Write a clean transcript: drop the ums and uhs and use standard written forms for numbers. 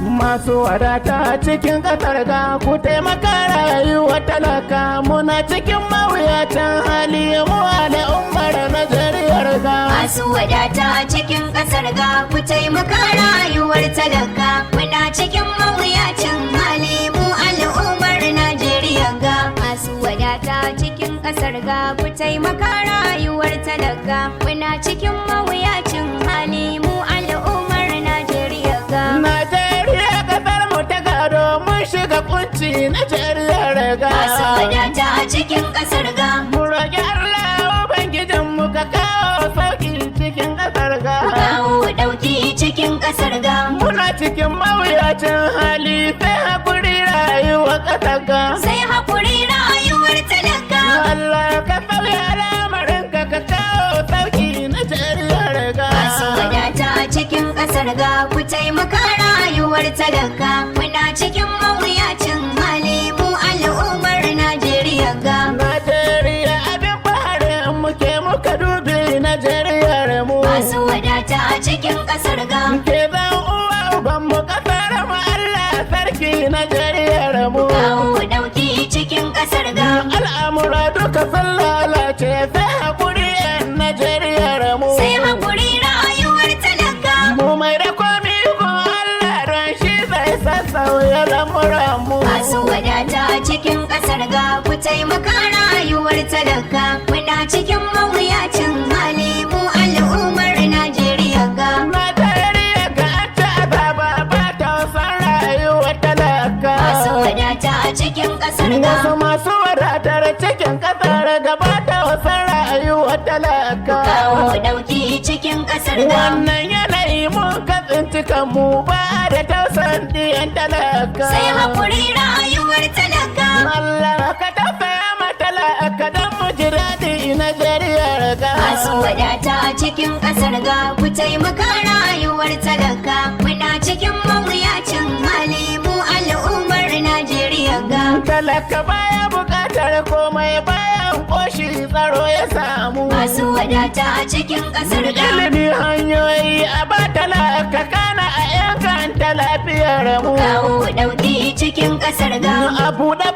Masu wadata cikin ƙasar ga ku taimaka rayuwar talaka, muna cikin mawuyacin hali mu al'ummar Najeriya ga. Masu wadata cikin ƙasar ga ku taimaka rayuwar talaka, muna cikin mawuyacin hali mu al'ummar Najeriya ga. Masu wadata cikin ƙasar ga ku taimaka rayuwar talaka, muna cikin mawuyacin hali mu al'ummar Najeriya ga. Najeriya ƙasar mu ta gado mun shiga kunci Najeriya ga. Masu wadata cikin ƙasar ga. Mu roƙi Allah Ubangijin mu ka kawo sauƙi cikin ƙasar ga. Kawo ɗauki cikin ƙasar ga. Muna cikin mawuyacin hali sai haƙuri rayuwar ƙasar ga. Sai haƙuri rayuwar talaka. Allah ka sauya lamarin ka kawo sauƙi Najeriya ga. Masu wadata cikin ƙasar ga ku taimaka rayuwar talaka, muna cikin mawuyacin hali mu al'ummar Najeriya ga. Najeriya abin faharin muke muka dubi Najeriya mu. Masu wadata cikin ƙasar ga. Ke zan uwa uban mu ƙasar mu Allah sarki Najeriya mu. Kawo ɗauki cikin ƙasar ga. Al'amura duka sun lalace sai haƙuri 'yan Najeriya mu. Sai haƙuri rayuwar talaka. Mu mai da komi ko Allah don shi zai sassauya lamuran mu. Masu wadata cikin ƙasar ga ku taimaka rayuwar talaka, muna cikin mawuyacin hali mu al'ummar Najeriya ga. Najeriya ga an ta azaba ba ta san rayuwar talaka. Masu wadata cikin ƙasar ga. Wasu masu wadatar cikin ƙasar gaba ta wasan rayuwar talaka. Kawo ɗauki cikin ƙasar ga. Wannan yanayi mun ka tsinci kanmu ba da tausan diyan talaka. Sai haƙuri rayuwar talaka. Allah ka tausaya ma talaka don mu ji daɗi Najeriya ga. Masu wadata cikin ƙasar ga ku taimaka rayuwar talaka, muna cikin mawuyacin hali mu al'ummar Najeriya ga. Talaka baya buƙatar komai bayan ƙoshi tsaro ya samu. Masu wadata cikin ƙasar ga. Ilimi hanyoyi a ba talaka kana a inganta lafiyar mu. Kawo ɗauki cikin ƙasar ga. A buɗe